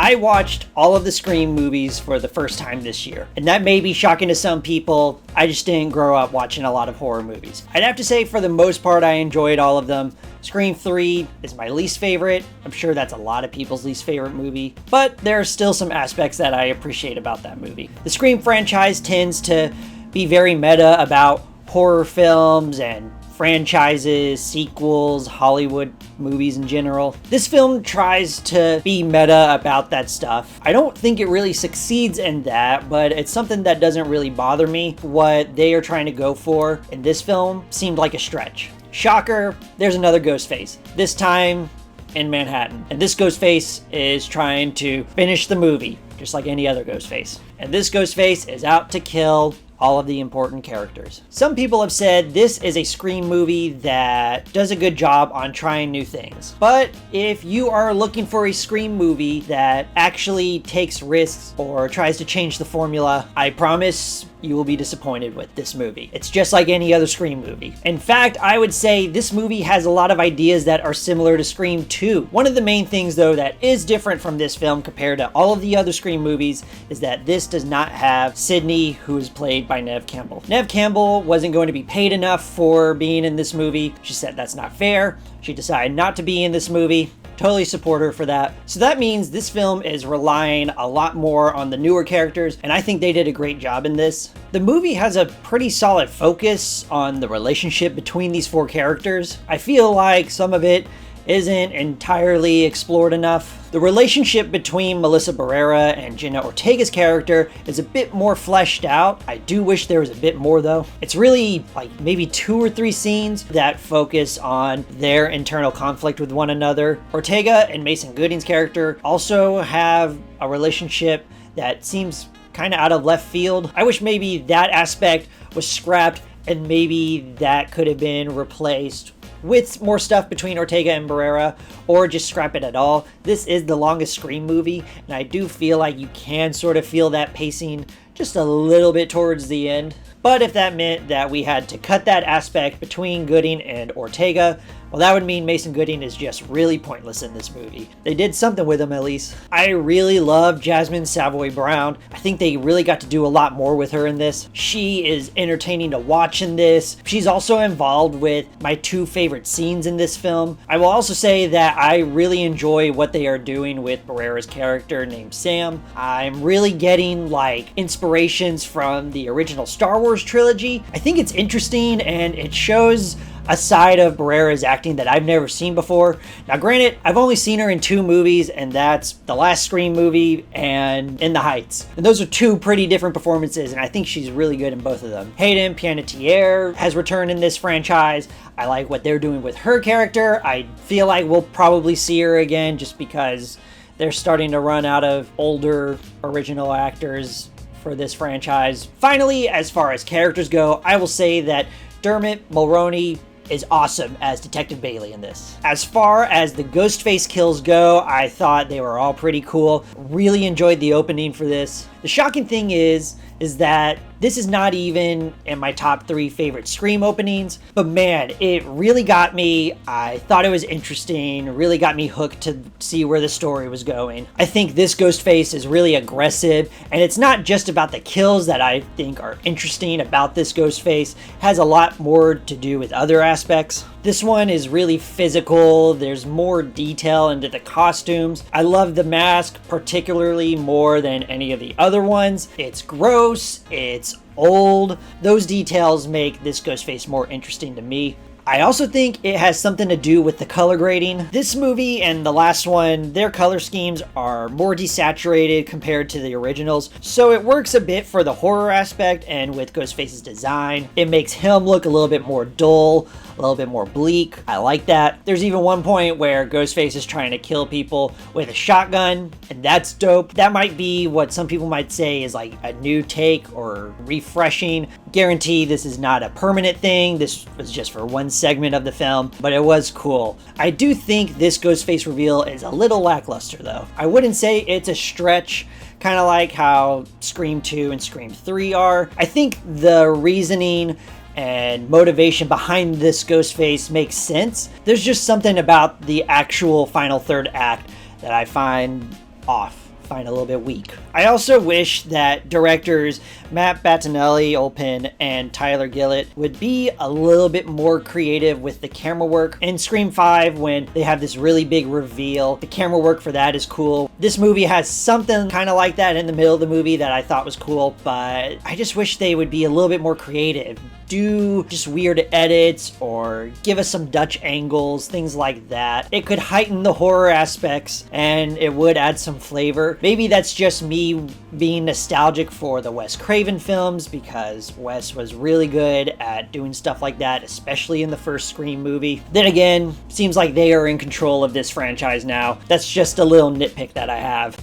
I watched all of the Scream movies for the first time this year, and that may be shocking to some people. I just didn't grow up watching a lot of horror movies. I'd have to say for the most part I enjoyed all of them. Scream 3 is my least favorite. I'm sure that's a lot of people's least favorite movie, but there are still some aspects that I appreciate about that movie. The Scream franchise tends to be very meta about horror films and franchises, sequels, Hollywood movies in general. This film tries to be meta about that stuff. I don't think it really succeeds in that, but it's something that doesn't really bother me. What they are trying to go for in this film seemed like a stretch. Shocker, there's another Ghostface, this time in Manhattan. And this Ghostface is trying to finish the movie, just like any other Ghostface. And this Ghostface is out to kill all of the important characters. Some people have said this is a Scream movie that does a good job on trying new things. But if you are looking for a Scream movie that actually takes risks or tries to change the formula, I promise you will be disappointed with this movie. It's just like any other Scream movie. In fact, I would say this movie has a lot of ideas that are similar to Scream 2. One of the main things though that is different from this film compared to all of the other Scream movies is that this does not have Sidney, who is played by Neve Campbell. Neve Campbell wasn't going to be paid enough for being in this movie. She said that's not fair. She decided not to be in this movie. Totally support her for that. So that means this film is relying a lot more on the newer characters, and I think they did a great job in this. The movie has a pretty solid focus on the relationship between these four characters. I feel like some of it isn't entirely explored enough. The relationship between Melissa Barrera and Jenna Ortega's character is a bit more fleshed out. I do wish there was a bit more though. It's really like maybe 2 or 3 scenes that focus on their internal conflict with one another. Ortega and Mason Gooding's character also have a relationship that seems kind of out of left field. I wish maybe that aspect was scrapped and maybe that could have been replaced with more stuff between Ortega and Barrera, or just scrap it at all. This is the longest Scream movie, and I do feel like you can sort of feel that pacing just a little bit towards the end. But if that meant that we had to cut that aspect between Gooding and Ortega, well, that would mean Mason Gooding is just really pointless in this movie. They did something with him at least. I really love Jasmin Savoy Brown. I think they really got to do a lot more with her in this. She is entertaining to watch in this. She's also involved with my 2 favorite scenes in this film. I will also say that I really enjoy what they are doing with Barrera's character named Sam. I'm really getting like inspirations from the original Star Wars trilogy. I think it's interesting and it shows a side of Barrera's acting that I've never seen before. Now granted, I've only seen her in 2 movies, and that's the last Scream movie and In the Heights. And those are 2 pretty different performances, and I think she's really good in both of them. Hayden Panettiere has returned in this franchise. I like what they're doing with her character. I feel like we'll probably see her again just because they're starting to run out of older original actors for this franchise. Finally, as far as characters go, I will say that Dermot Mulroney is awesome as Detective Bailey in this. As far as the Ghostface kills go, I thought they were all pretty cool. Really enjoyed the opening for this. The shocking thing is that this is not even in my top 3 favorite Scream openings, but man, it really got me. I thought it was interesting, really got me hooked to see where the story was going. I think this Ghostface is really aggressive, and it's not just about the kills that I think are interesting about this Ghostface. It has a lot more to do with other aspects. This one is really physical. There's more detail into the costumes. I love the mask particularly more than any of the other ones. It's gross, it's old. Those details make this Ghostface more interesting to me. I also think it has something to do with the color grading. This movie and the last one, their color schemes are more desaturated compared to the originals, so it works a bit for the horror aspect, and with Ghostface's design, it makes him look a little bit more dull, a little bit more bleak. I like that. There's even one point where Ghostface is trying to kill people with a shotgun, and that's dope. That might be what some people might say is like a new take or refreshing. Guarantee this is not a permanent thing. This was just for one segment of the film, but it was cool. I do think this Ghostface reveal is a little lackluster though. I wouldn't say it's a stretch, kind of like how Scream 2 and Scream 3 are. I think the reasoning and motivation behind this Ghostface makes sense. There's just something about the actual final third act that I find off. find a little bit weak. I also wish that directors Matt Bettinelli-Olpin and Tyler Gillett would be a little bit more creative with the camera work. In Scream 5, when they have this really big reveal, the camera work for that is cool. This movie has something kind of like that in the middle of the movie that I thought was cool, but I just wish they would be a little bit more creative. Do just weird edits or give us some Dutch angles, things like that. It could heighten the horror aspects and it would add some flavor. Maybe that's just me being nostalgic for the Wes Craven films, because Wes was really good at doing stuff like that, especially in the first Scream movie. Then again, seems like they are in control of this franchise now. That's just a little nitpick that I have.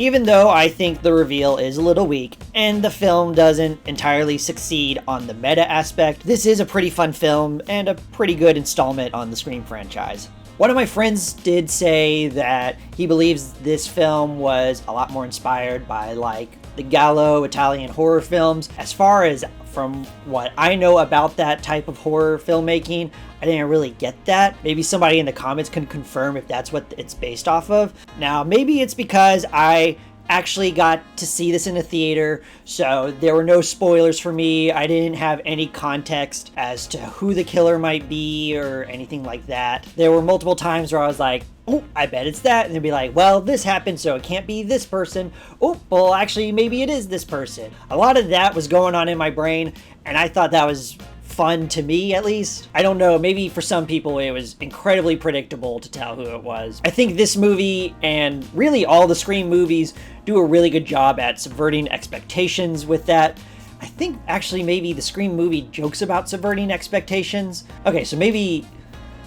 Even though I think the reveal is a little weak and the film doesn't entirely succeed on the meta aspect, this is a pretty fun film and a pretty good installment on the Scream franchise. One of my friends did say that he believes this film was a lot more inspired by like the Gallo Italian horror films. As far as from what I know about that type of horror filmmaking, I didn't really get that. Maybe somebody in the comments can confirm if that's what it's based off of. Now, maybe it's because I actually got to see this in a theater, so there were no spoilers for me. I didn't have any context as to who the killer might be or anything like that. There were multiple times where I was like, oh, I bet it's that. And they'd be like, well, this happened, so it can't be this person. Oh, well, actually, maybe it is this person. A lot of that was going on in my brain, and I thought that was fun to me, at least. I don't know, maybe for some people it was incredibly predictable to tell who it was. I think this movie, and really all the Scream movies, do a really good job at subverting expectations with that. I think actually maybe the Scream movie jokes about subverting expectations. Okay, so maybe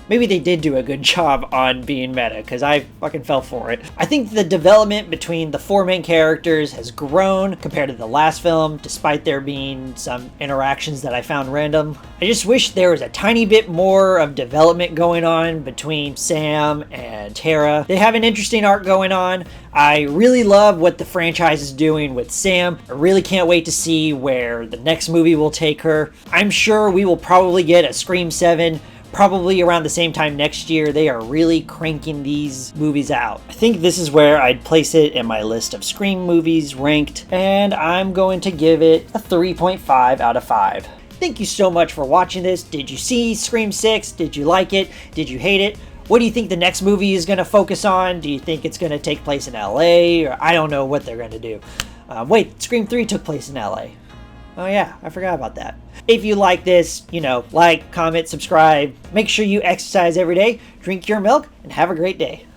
they did do a good job on being meta, because I fucking fell for it. I think the development between the four main characters has grown compared to the last film, despite there being some interactions that I found random. I just wish there was a tiny bit more of development going on between Sam and Tara. They have an interesting arc going on. I really love what the franchise is doing with Sam. I really can't wait to see where the next movie will take her. I'm sure we will probably get a Scream 7 probably around the same time next year. They are really cranking these movies out. I think this is where I'd place it in my list of Scream movies ranked, and I'm going to give it a 3.5 out of 5. Thank you so much for watching this. Did you see Scream 6? Did you like it? Did you hate it? What do you think the next movie is going to focus on? Do you think it's going to take place in LA? Or I don't know what they're going to do. Wait, Scream 3 took place in LA. Oh yeah, I forgot about that. If you like this, like, comment, subscribe. Make sure you exercise every day, drink your milk, and have a great day.